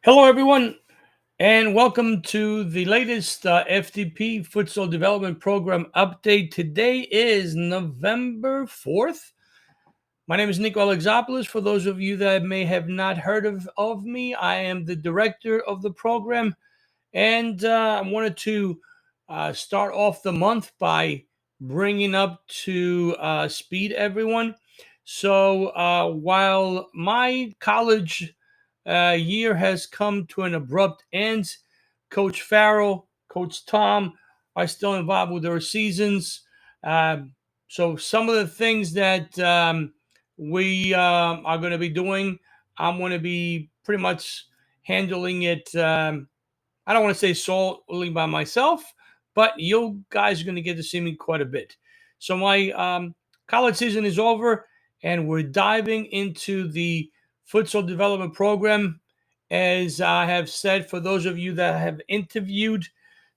Hello, everyone, and welcome to the latest FDP Futsal Development Program update. Today is November 4th. My name is Nico Alexopoulos. For those of you that may have not heard of me, I am the director of the program, and I wanted to start off the month by bringing up to speed everyone. So while my college year has come to an abrupt end, Coach Farrell, Coach Tom are still involved with their seasons. So some of the things that we are going to be doing, I'm going to be pretty much handling it. I don't want to say solely by myself, but you guys are going to get to see me quite a bit. So my college season is over, and we're diving into the futsal development program. As I have said, for those of you that have interviewed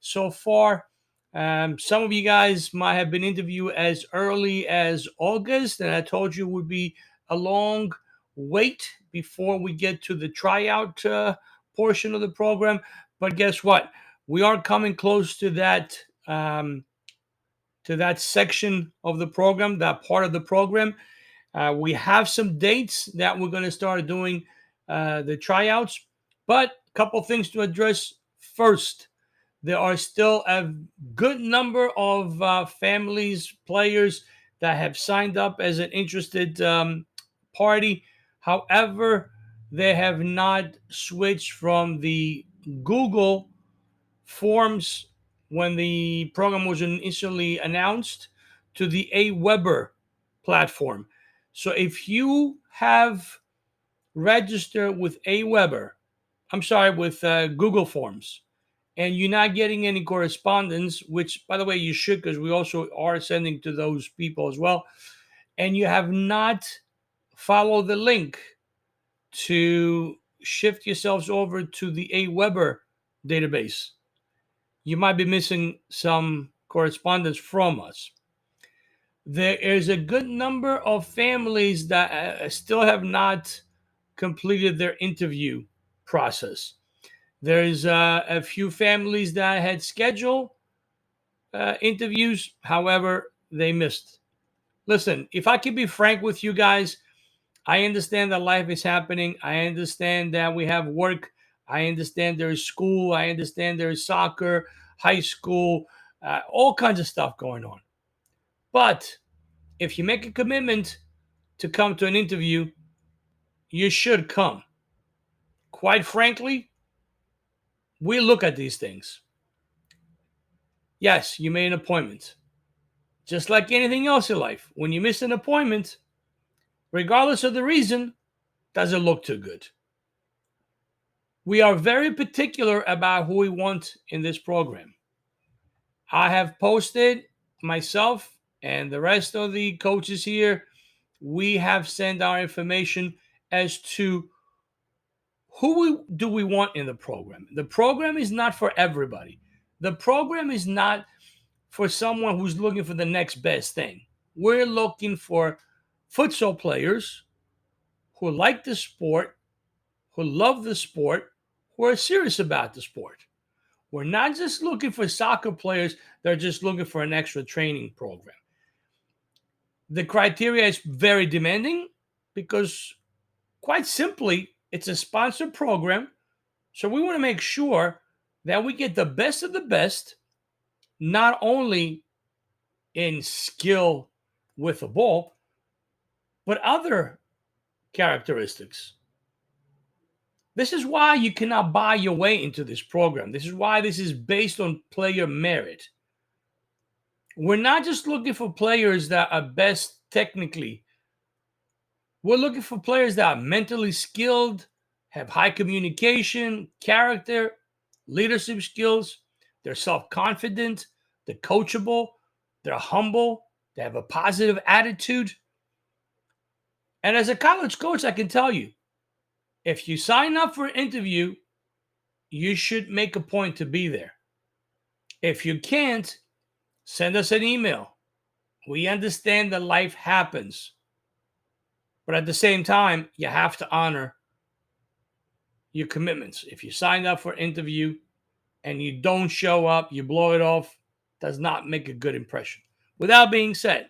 so far, some of you guys might have been interviewed as early as August, and I told you it would be a long wait before we get to the tryout portion of the program. But guess what? We are coming close to that section of the program, that part of the program. We have some dates that we're going to start doing the tryouts, but a couple things to address first. There are still a good number of families, players that have signed up as an interested party. However, they have not switched from the Google Forms when the program was initially announced to the Aweber platform. So if you have registered with Aweber, I'm sorry, with Google Forms, and you're not getting any correspondence, which, by the way, you should, because we also are sending to those people as well, and you have not followed the link to shift yourselves over to the Aweber database, you might be missing some correspondence from us. There is a good number of families that still have not completed their interview process. There's a few families that had scheduled interviews, however, they missed. Listen, if I can be frank with you guys, I understand that life is happening. I understand that we have work. I understand there is school. I understand there is soccer, high school, all kinds of stuff going on. But if you make a commitment to come to an interview, you should come. Quite frankly, we look at these things. Yes, you made an appointment. Just like anything else in life, when you miss an appointment, regardless of the reason, does it look too good? We are very particular about who we want in this program. I have posted myself and the rest of the coaches here. We have sent our information as to do we want in the program. The program is not for everybody. The program is not for someone who's looking for the next best thing. We're looking for futsal players who like the sport, who love the sport, who are serious about the sport. We're not just looking for soccer players that are just looking for an extra training program. The criteria is very demanding because, quite simply, it's a sponsored program. So we want to make sure that we get the best of the best, not only in skill with the ball, but other characteristics. This is why you cannot buy your way into this program. This is why this is based on player merit. We're not just looking for players that are best technically. We're looking for players that are mentally skilled, have high communication, character, leadership skills. They're self-confident, they're coachable, they're humble, they have a positive attitude. And as a college coach, I can tell you, if you sign up for an interview, you should make a point to be there. If you can't, send us an email. We understand that life happens. But at the same time, you have to honor your commitments. If you signed up for an interview and you don't show up, you blow it off, does not make a good impression. With that being said,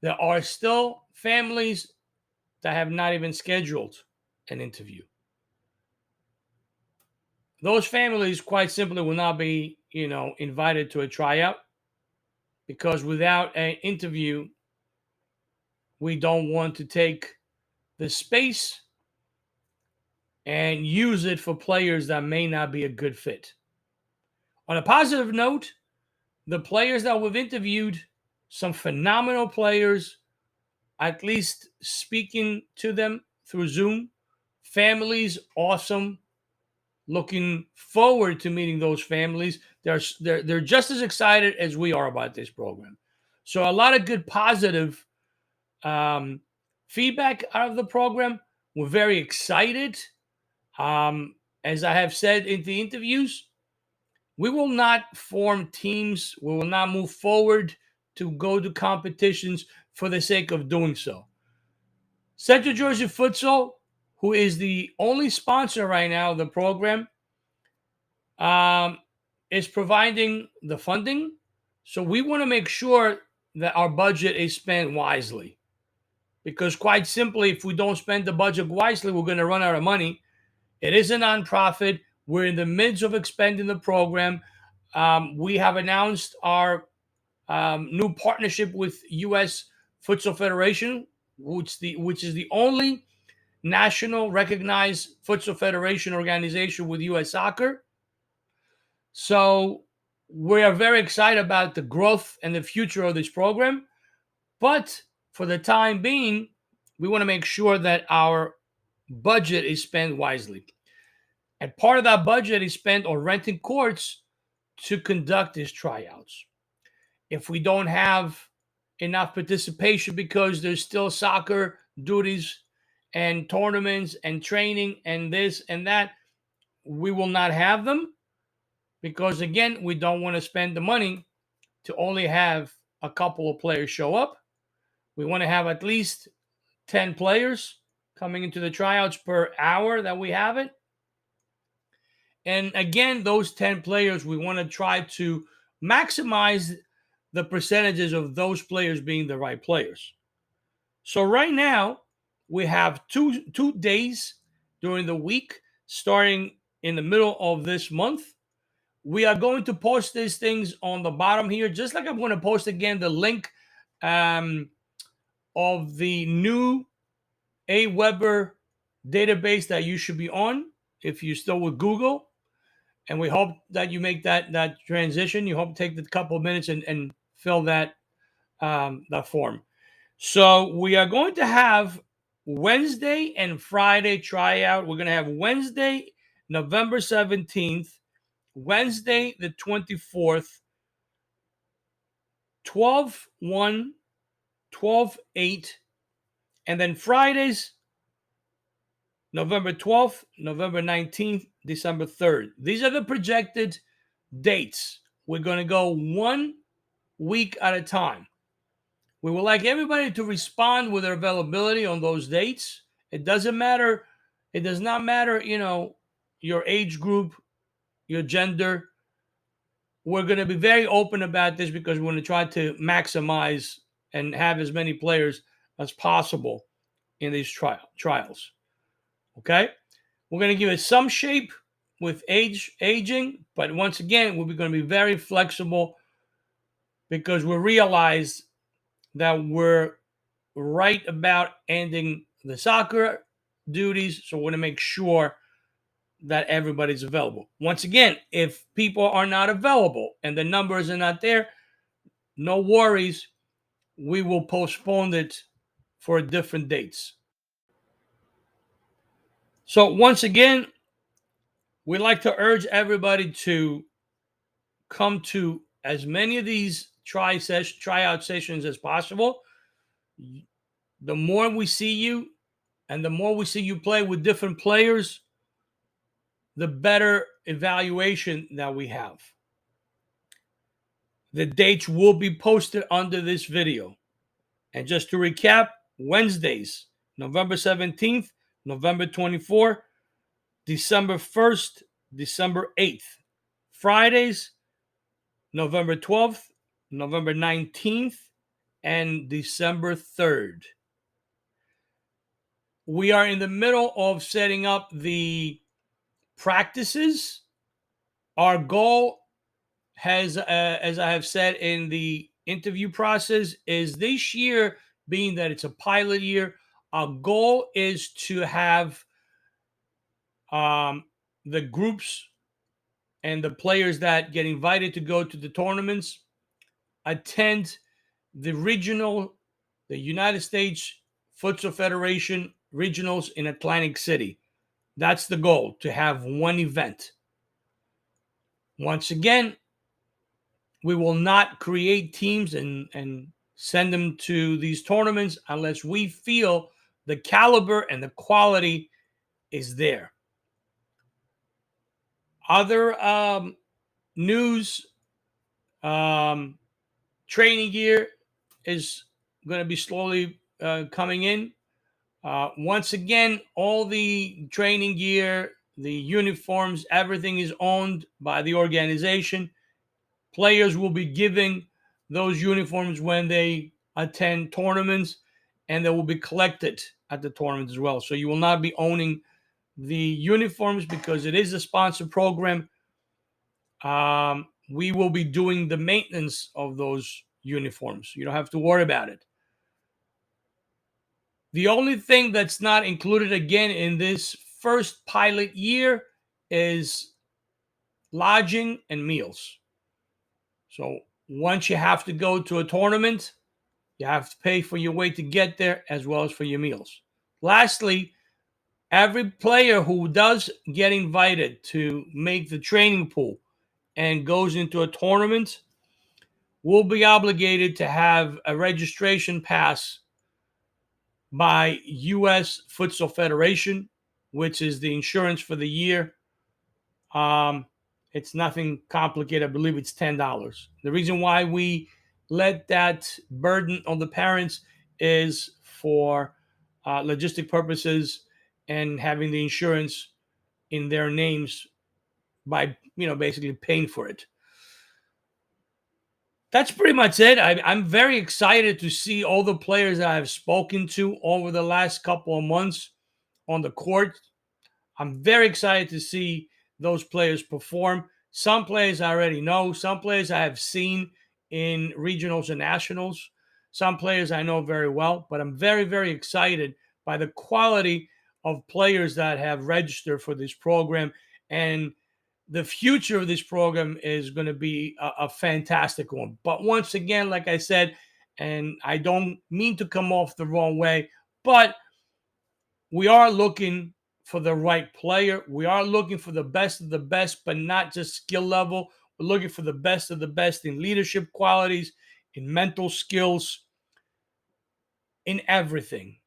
there are still families that have not even scheduled an interview. Those families, quite simply, will not be, invited to a tryout, because without an interview, we don't want to take the space and use it for players that may not be a good fit. On a positive note, the players that we've interviewed, some phenomenal players, at least speaking to them through Zoom. Families, awesome. Looking forward to meeting those families. They're just as excited as we are about this program. So a lot of good positive feedback out of the program. We're very excited. As I have said in the interviews, we will not form teams. We will not move forward to go to competitions for the sake of doing so. Central Jersey Futsal, who is the only sponsor right now of the program, is providing the funding. So we want to make sure that our budget is spent wisely. Because quite simply, if we don't spend the budget wisely, we're going to run out of money. It is a nonprofit. We're in the midst of expanding the program. We have announced our new partnership with U.S. Futsal Federation, which is the only national recognized futsal federation organization with U.S. Soccer. So we are very excited about the growth and the future of this program. But for the time being, we want to make sure that our budget is spent wisely. And part of that budget is spent on renting courts to conduct these tryouts. If we don't have enough participation because there's still soccer duties and tournaments and training and this and that, we will not have them, because again, we don't want to spend the money to only have a couple of players show up. We want to have at least 10 players coming into the tryouts per hour that we have it. And again, those 10 players, we want to try to maximize the percentages of those players being the right players. So right now, we have two days during the week, starting in the middle of this month. We are going to post these things on the bottom here, just like I'm going to post again the link of the new Aweber database that you should be on if you're still with Google. And we hope that you make that transition. You hope to take the couple of minutes and fill that form. So we are going to have Wednesday and Friday tryout. We're going to have Wednesday, November 17th, Wednesday, the 24th, 12-1, 12-8, and then Fridays, November 12th, November 19th, December 3rd. These are the projected dates. We're going to go 1 week at a time. We would like everybody to respond with their availability on those dates. It doesn't matter. It does not matter, your age group, your gender. We're going to be very open about this because we want to try to maximize and have as many players as possible in these trials. Okay? We're going to give it some shape with aging, but once again, we're going to be very flexible because we realize that we're right about ending the soccer duties, so we're going to make sure that everybody's available. Once again, if people are not available and the numbers are not there, no worries. We will postpone it for different dates. So once again, we'd like to urge everybody to come to as many of these tryout sessions as possible. The more we see you and the more we see you play with different players, the better evaluation that we have. The dates will be posted under this video. And just to recap, Wednesdays, November 17th, November 24th, December 1st, December 8th. Fridays, November 12th, November 19th, and December 3rd. We are in the middle of setting up the practices. Our goal has, as I have said in the interview process, is this year, being that it's a pilot year, our goal is to have the groups and the players that get invited to go to the tournaments attend the United States Futsal Federation regionals in Atlantic City. That's the goal, to have one event. Once again, we will not create teams and send them to these tournaments unless we feel the caliber and the quality is there. Other news, training gear is going to be slowly coming in. Once again, all the training gear, the uniforms, everything is owned by the organization. Players will be giving those uniforms when they attend tournaments, and they will be collected at the tournaments as well. So you will not be owning the uniforms because it is a sponsored program. We will be doing the maintenance of those uniforms. You don't have to worry about it. The only thing that's not included again in this first pilot year is lodging and meals. So once you have to go to a tournament, you have to pay for your way to get there as well as for your meals. Lastly, every player who does get invited to make the training pool and goes into a tournament will be obligated to have a registration pass by U.S. Futsal Federation, which is the insurance for the year. It's nothing complicated. I believe it's $10. The reason why we let that burden on the parents is for logistic purposes and having the insurance in their names by, basically paying for it. That's pretty much it. I'm very excited to see all the players that I've spoken to over the last couple of months on the court. I'm very excited to see those players perform. Some players I already know. Some players I have seen in regionals and nationals. Some players I know very well. But I'm very, very excited by the quality of players that have registered for this program. And the future of this program is going to be a fantastic one. But once again, like I said, and I don't mean to come off the wrong way, but we are looking for the right player. We are looking for the best of the best, but not just skill level. We're looking for the best of the best in leadership qualities, in mental skills, in everything.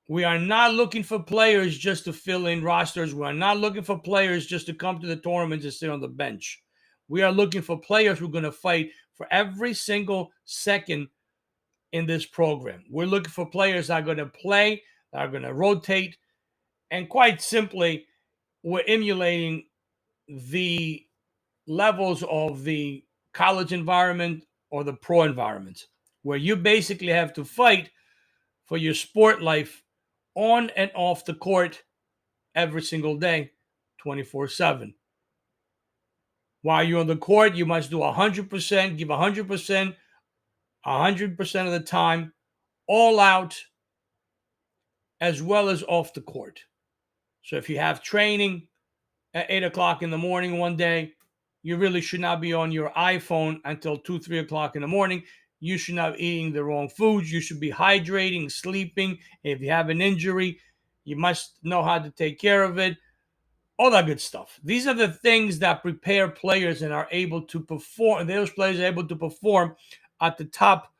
We are not looking for players just to fill in rosters. We are not looking for players just to come to the tournaments and sit on the bench. We are looking for players who are going to fight for every single second in this program. We're looking for players that are going to play, that are going to rotate, and quite simply, we're emulating the levels of the college environment or the pro environment, where you basically have to fight for your sport life on and off the court every single day, 24/7. While you're on the court, you must do 100%, give 100%, 100% of the time, all out, as well as off the court. So if you have training at 8 o'clock in the morning one day, you really should not be on your iPhone until 2, 3 o'clock in the morning. You should not be eating the wrong foods. You should be hydrating, sleeping. If you have an injury, you must know how to take care of it. All that good stuff. These are the things that prepare players and are able to perform. Those players are able to perform at the top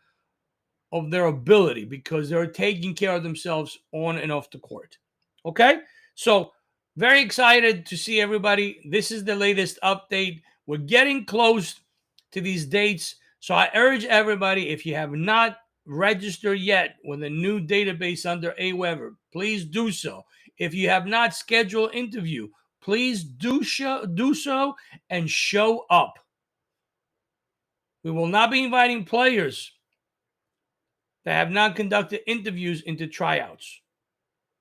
of their ability because they're taking care of themselves on and off the court. Okay? So, very excited to see everybody. This is the latest update. We're getting close to these dates. So, I urge everybody, if you have not registered yet with a new database under AWeber, please do so. If you have not scheduled an interview, please do so and show up. We will not be inviting players that have not conducted interviews into tryouts.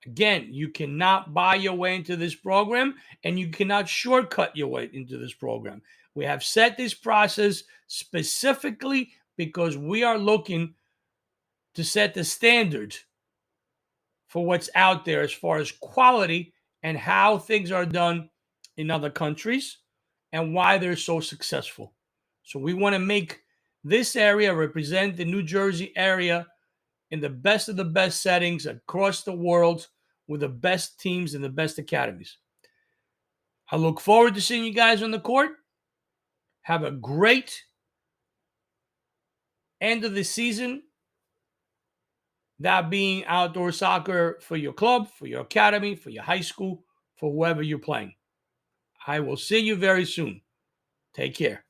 Again, you cannot buy your way into this program, and you cannot shortcut your way into this program. We have set this process specifically because we are looking to set the standard for what's out there as far as quality and how things are done in other countries and why they're so successful. So we want to make this area represent the New Jersey area in the best of the best settings across the world with the best teams and the best academies. I look forward to seeing you guys on the court. Have a great end of the season. That being outdoor soccer for your club, for your academy, for your high school, for whoever you're playing. I will see you very soon. Take care.